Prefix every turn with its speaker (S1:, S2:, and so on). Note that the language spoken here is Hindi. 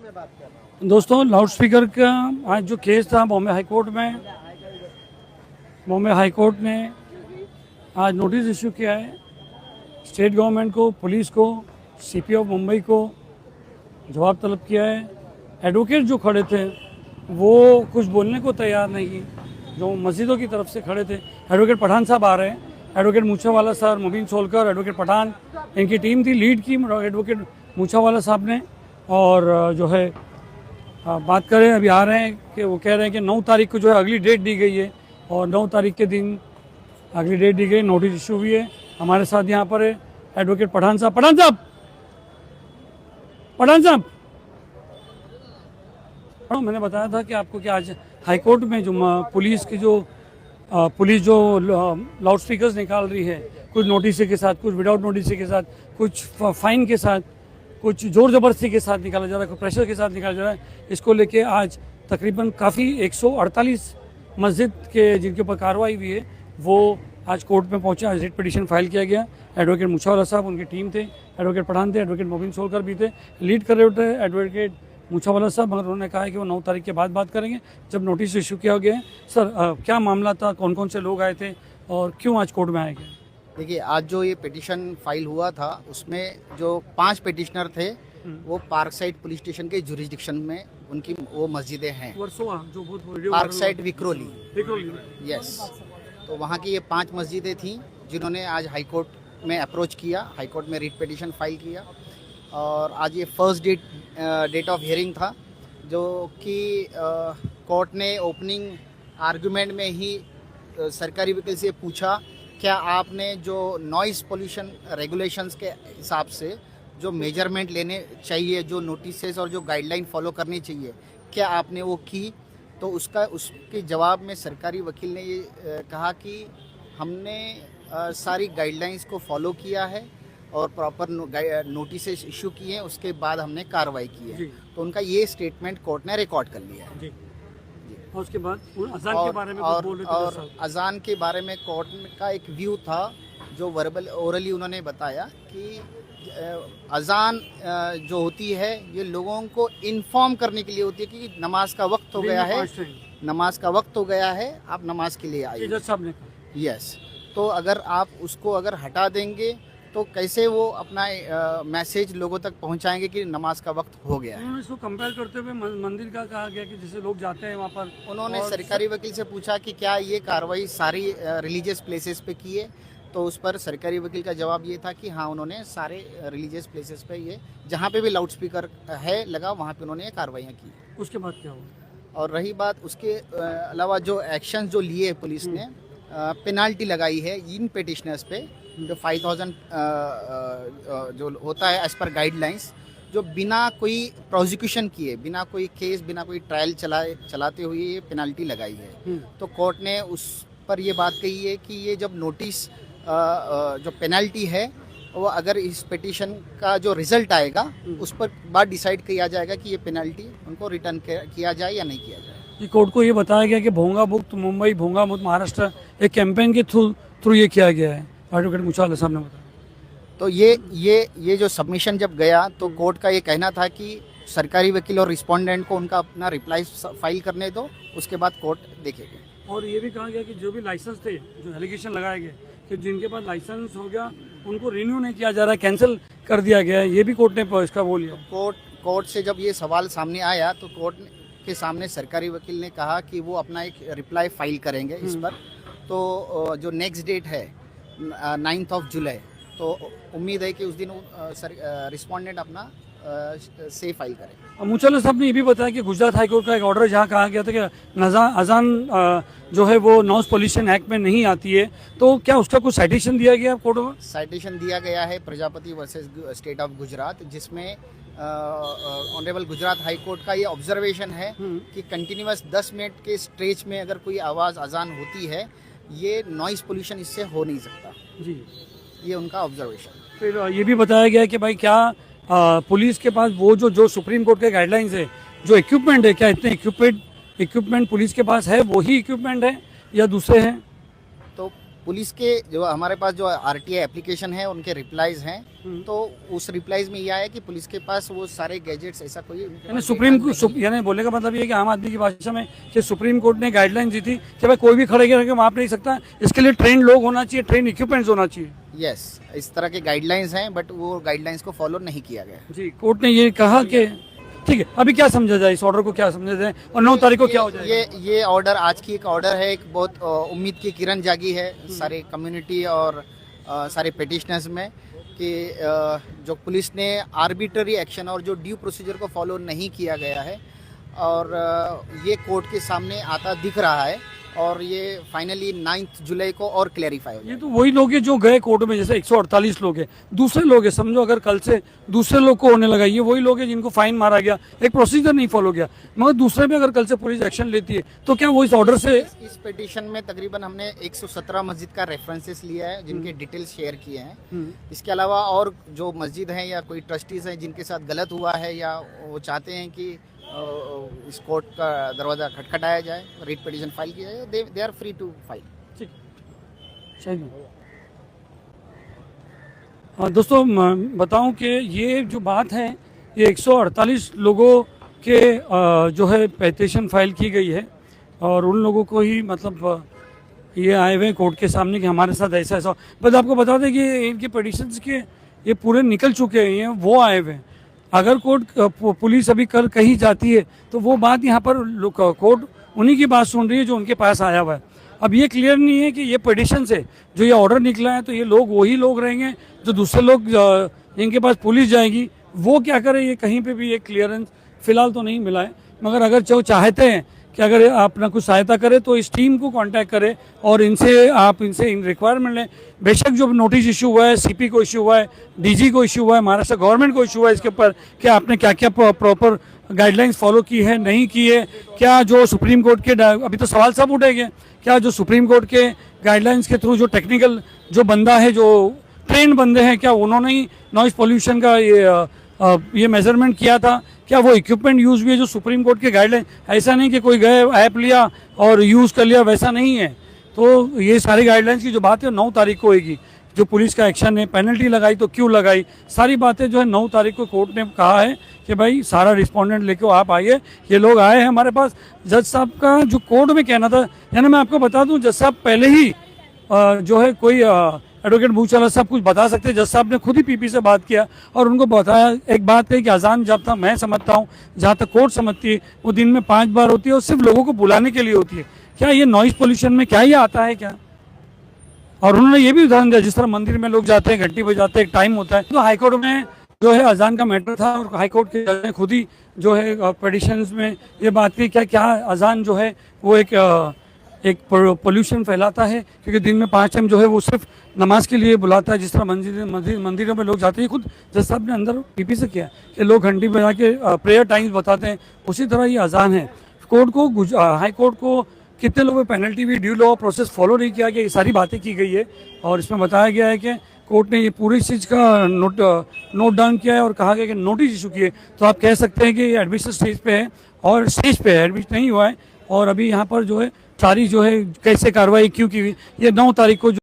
S1: दोस्तों, लाउड स्पीकर का आज जो केस था बॉम्बे हाई कोर्ट ने आज नोटिस इशू किया है स्टेट गवर्नमेंट को, पुलिस को, सीपी ऑफ मुंबई को जवाब तलब किया है। एडवोकेट जो खड़े थे वो कुछ बोलने को तैयार नहीं, जो मस्जिदों की तरफ से खड़े थे। एडवोकेट पठान साहब आ रहे हैं, एडवोकेट मूछावाला सर, मुबीन सोलकर, एडवोकेट पठान, इनकी टीम थी, लीड की एडवोकेट मूछावाला साहब ने। और जो है बात करें, अभी आ रहे हैं कि वो कह रहे हैं कि 9 तारीख को जो है अगली डेट दी गई है और 9 तारीख के दिन अगली डेट दी गई, नोटिस इशू हुई है। हमारे साथ यहाँ पर है एडवोकेट पठान साहब। मैंने बताया था कि आपको कि आज हाई कोर्ट में जो पुलिस जो लाउड स्पीकर्स निकाल रही है, कुछ नोटिस के साथ, कुछ विदाउट नोटिस के साथ, कुछ फाइन के साथ, कुछ जोर ज़बरदस्ती के साथ निकाला जा रहा है, कुछ प्रेशर के साथ निकाला जा रहा है। इसको लेके आज तकरीबन काफ़ी 148 मस्जिद के जिनके ऊपर कार्रवाई हुई है वो आज कोर्ट में पहुंचे। आज रिट पिटीशन फाइल किया गया। एडवोकेट मूछावाला साहब, उनकी टीम थे, एडवोकेट पठान थे, एडवोकेट मुबीन सोलकर भी थे, लीड कर रहे थे एडवोकेट मूछावाला साहब, मगर उन्होंने कहा है कि वो 9 तारीख के बाद बात करेंगे जब नोटिस इशू किया गया है। सर, क्या मामला था, कौन कौन से लोग आए थे और क्यों आज कोर्ट में आए गए?
S2: देखिए, आज जो ये पिटीशन फाइल हुआ था उसमें जो 5 पिटिशनर थे वो पार्क साइड पुलिस स्टेशन के जुरिस्डिक्शन में उनकी वो मस्जिदें हैं।
S1: जो
S2: पार्क साइड विक्रोली, यस। तो वहाँ की ये 5 मस्जिदें थीं जिन्होंने आज हाई कोर्ट में अप्रोच किया, हाई कोर्ट में रिट पिटीशन फाइल किया। और आज ये फर्स्ट डेट ऑफ हियरिंग था, जो कि कोर्ट ने ओपनिंग आर्गुमेंट में ही सरकारी वकील से पूछा, क्या आपने जो नॉइज़ पोल्यूशन रेगुलेशंस के हिसाब से जो मेजरमेंट लेने चाहिए, जो नोटिसेस और जो गाइडलाइन फॉलो करनी चाहिए, क्या आपने वो की? तो उसके जवाब में सरकारी वकील ने ये कहा कि हमने सारी गाइडलाइंस को फॉलो किया है और प्रॉपर नोटिसेस इशू किए हैं, उसके बाद हमने कार्रवाई की है। तो उनका ये स्टेटमेंट कोर्ट ने रिकॉर्ड कर लिया है।
S1: और उसके बाद अजान के बारे में कुछ बोल रहे थे।
S2: और अजान के बारे में कोर्ट का एक व्यू था जो ओरली उन्होंने बताया कि अजान जो होती है ये लोगों को इन्फॉर्म करने के लिए होती है कि नमाज का वक्त हो गया है, आप नमाज के लिए आइए।
S1: जज साहब ने
S2: यस। तो अगर आप उसको हटा देंगे तो कैसे वो अपना मैसेज लोगों तक पहुंचाएंगे कि नमाज का वक्त हो गया है।
S1: उन्होंने इसको कंपेयर करते हुए मंदिर का कहा गया कि जैसे लोग जाते हैं वहाँ पर।
S2: उन्होंने सरकारी वकील से पूछा कि क्या ये कार्रवाई सारी रिलीजियस प्लेसेस पे की है, तो उस पर सरकारी वकील का जवाब ये था कि हाँ, उन्होंने सारे रिलीजियस प्लेसेस पे ये जहाँ पे भी लाउड स्पीकर है लगा वहाँ पे उन्होंने ये कार्रवाइयाँ की।
S1: उसके बाद क्या हुआ?
S2: और रही बात उसके अलावा जो एक्शन जो लिए पुलिस ने, पेनाल्टी लगाई है इन पिटिशनर्स पे, जो 5000 जो होता है एज पर गाइडलाइंस, जो बिना कोई प्रोसिक्यूशन किए, बिना कोई केस, बिना कोई ट्रायल चलाते हुए ये पेनाल्टी लगाई है। तो कोर्ट ने उस पर ये बात कही है कि ये जब नोटिस जो पेनाल्टी है वो अगर इस पिटीशन का जो रिजल्ट आएगा उस पर बाद डिसाइड किया जाएगा कि ये पेनाल्टी उनको रिटर्न किया जाए या नहीं किया जाए।
S1: ये कोर्ट को ये बताया गया कि भोंगा मुक्त मुंबई, भोंगा मुक्त महाराष्ट्र एक कैंपेन के थ्रू ये किया गया है, एडवोकेट मूछावाला साहब ने बताया।
S2: तो ये जो सबमिशन जब गया तो कोर्ट का ये कहना था कि सरकारी वकील और रिस्पोंडेंट को उनका अपना रिप्लाई फाइल करने दो, उसके बाद कोर्ट देखेगी।
S1: और ये भी कहा गया कि जो भी लाइसेंस थे, जो एलिगेशन लगाए गए कि जिनके पास लाइसेंस हो गया उनको रिन्यू नहीं किया जा रहा है, कैंसिल कर दिया गया है, ये भी कोर्ट ने इसका वो लिया।
S2: कोर्ट से जब ये सवाल सामने आया तो कोर्ट के सामने सरकारी वकील ने कहा कि वो अपना एक रिप्लाई फाइल करेंगे इस पर। तो जो नेक्स्ट डेट है 9 जुलाई, तो उम्मीद है कि उस दिन रिस्पोंडेंट अपना से फाइल करें।
S1: मूछावाला साहब ने ये भी बताया कि गुजरात हाईकोर्ट का एक ऑर्डर जहाँ कहा गया था कि अजान जो है वो नॉइज़ पोल्यूशन एक्ट में नहीं आती है, तो क्या उसका कुछ साइटेशन दिया गया कोर्ट में?
S2: साइटेशन दिया गया है Prajapati versus state of Gujarat, जिसमें ऑनरेबल गुजरात हाई कोर्ट का ये ऑब्जर्वेशन है कि कंटिन्यूअस 10 मिनट के स्ट्रेच में अगर कोई आवाज़ अजान होती है, ये नॉइज़ पोल्यूशन इससे हो नहीं सकता
S1: जी।
S2: ये उनका ऑब्जर्वेशन।
S1: फिर ये भी बताया गया कि भाई क्या पुलिस के पास वो जो सुप्रीम कोर्ट के गाइडलाइंस है, जो इक्विपमेंट है, क्या इतने इक्विपमेंट पुलिस के पास है, वही इक्विपमेंट है या दूसरे हैं?
S2: तो पुलिस के जो हमारे पास जो आरटीआई एप्लीकेशन है उनके रिप्लाईज हैं, तो उस रिप्लाईज में ये आया कि पुलिस के पास वो सारे गैजेट्स ऐसा कोई
S1: यानी यानी बोलने का मतलब ये है कि आम आदमी की भाषा में कि सुप्रीम कोर्ट ने गाइडलाइन दी थी कि भाई कोई भी खड़े करके माप नहीं सकता, इसके लिए ट्रेन लोग होना चाहिए, ट्रेन इक्विपमेंट्स होना चाहिए।
S2: यस, इस तरह के गाइडलाइंस हैं, बट वो गाइडलाइंस को फॉलो नहीं किया गया।
S1: जी, कोर्ट ने ये कहा कि ठीक है, अभी क्या समझा जाए, इस ऑर्डर को क्या समझा जाए और 9 तारीख को क्या हो जाए?
S2: ये ऑर्डर आज की एक ऑर्डर है, एक बहुत उम्मीद की किरण जागी है सारे कम्युनिटी और सारे पिटिशनर्स में कि जो पुलिस ने आर्बिट्ररी एक्शन और जो ड्यू प्रोसीजर को फॉलो नहीं किया गया है, और ये कोर्ट के सामने आता दिख रहा है, और ये फाइनली 9 जुलाई को और क्लैरिफाई हो जाएगा।
S1: ये तो वही लोग हैं जो गए कोर्ट में, जैसे 148 लोग हैं, दूसरे लोग हैं, समझो अगर कल से दूसरे लोग को होने लगा, ये वही लोग हैं जिनको फाइन मारा गया, एक प्रोसीजर नहीं फॉलो किया, मगर दूसरे पे अगर कल से पुलिस एक्शन लेती है तो क्या वो इस ऑर्डर से?
S2: इस पिटीशन में तकरीबन हमने 117 मस्जिद का रेफरेंसेस लिया है, जिनके डिटेल्स शेयर किए हैं। इसके अलावा और जो मस्जिद हैं या कोई ट्रस्टीज हैं जिनके साथ गलत हुआ है या वो चाहते हैं कि इस कोर्ट का दरवाज़ा खटखटाया जाए, रिट पिटीशन फाइल किया जाए, they are free to file.
S1: ठीक, सही है। दोस्तों बताऊं कि ये जो बात है, ये 148 लोगों के जो है पेटिशन फाइल की गई है, और उन लोगों को ही मतलब ये आए हुए कोर्ट के सामने कि हमारे साथ ऐसा ऐसा। बस आपको बता दें कि इनके पिटिशन्स के ये पूरे निकल चुके हैं, वो आए हुए हैं। अगर कोर्ट पुलिस अभी कर कहीं जाती है तो वो बात यहाँ पर कोर्ट उन्हीं की बात सुन रही है जो उनके पास आया हुआ है। अब ये क्लियर नहीं है कि ये पिटिशन से जो ये ऑर्डर निकला है तो ये लोग वही लोग रहेंगे जो दूसरे लोग जिनके पास पुलिस जाएगी वो क्या करें, ये कहीं पे भी एक क्लियरेंस फिलहाल तो नहीं मिला है। मगर अगर जो चाहते हैं कि अगर आप अपना कुछ सहायता करें तो इस टीम को कांटेक्ट करें और इनसे रिक्वायरमेंट लें। बेशक जो नोटिस इशू हुआ है, सीपी को इशू हुआ है, डीजी को इशू हुआ है, महाराष्ट्र गवर्नमेंट को इशू हुआ है इसके ऊपर कि आपने क्या क्या प्रॉपर गाइडलाइंस फॉलो की है, नहीं की है, क्या जो सुप्रीम कोर्ट के अभी तो सवाल सब उठेंगे, क्या जो सुप्रीम कोर्ट के गाइडलाइंस के थ्रू जो टेक्निकल जो बंदा है, जो ट्रेन बंदे हैं, क्या उन्होंने ही नॉइज पोल्यूशन का ये मेजरमेंट किया था, क्या वो इक्विपमेंट यूज़ भी है जो सुप्रीम कोर्ट के गाइडलाइन। ऐसा नहीं कि कोई गए ऐप लिया और यूज़ कर लिया, वैसा नहीं है। तो ये सारी गाइडलाइंस की जो बात है 9 तारीख को होगी। जो पुलिस का एक्शन है, पेनल्टी लगाई तो क्यों लगाई, सारी बातें जो है 9 तारीख को कोर्ट ने कहा है कि भाई सारा रिस्पोंडेंट लेके आप आइए। ये लोग आए हैं हमारे पास। जज साहब का जो कोर्ट में कहना था, यानी मैं आपको बता दूं, जज साहब पहले ही जो है कोई एडवोकेट भूचाला साहब कुछ बता सकते। जज साहब ने खुद ही पीपी से बात किया और उनको बताया, एक बात है कि अजान जब तक मैं समझता हूँ, जहाँ तक कोर्ट समझती है, वो दिन में 5 बार होती है और सिर्फ लोगों को बुलाने के लिए होती है। क्या ये नॉइज पोल्यूशन में क्या ये आता है क्या? और उन्होंने ये भी उदाहरण दिया, जिस तरह मंदिर में लोग जाते हैं, घंटी बजाते हैं, एक टाइम होता है। तो हाईकोर्ट में जो है अजान का मैटर था और हाईकोर्ट के जज ने खुद ही जो है पिटिशंस में ये बात की, क्या अजान जो है वो एक पोल्यूशन फैलाता है, क्योंकि दिन में 5 टाइम जो है वो सिर्फ नमाज के लिए बुलाता है। जिस तरह मंदिरों में लोग जाते हैं, खुद जज साहब ने अंदर पीपी से किया कि लोग घंटी बजा के प्रेयर टाइम्स बताते हैं, उसी तरह ये अजान है। कोर्ट को हाई कोर्ट को कितने लोगों पे पेनल्टी भी, ड्यू लॉ प्रोसेस फॉलो नहीं किया गया, ये सारी बातें की गई है। और इसमें बताया गया है कि कोर्ट ने ये पूरी चीज़ का नोट डाउन किया है और कहा गया कि नोटिस इशू किए। तो आप कह सकते हैं कि ये एडमिशन स्टेज पे है और स्टेज पे है, एडमिशन नहीं हुआ है। और अभी यहाँ पर जो है सारी जो है कैसे कार्रवाई क्यों की हुई, ये 9 तारीख को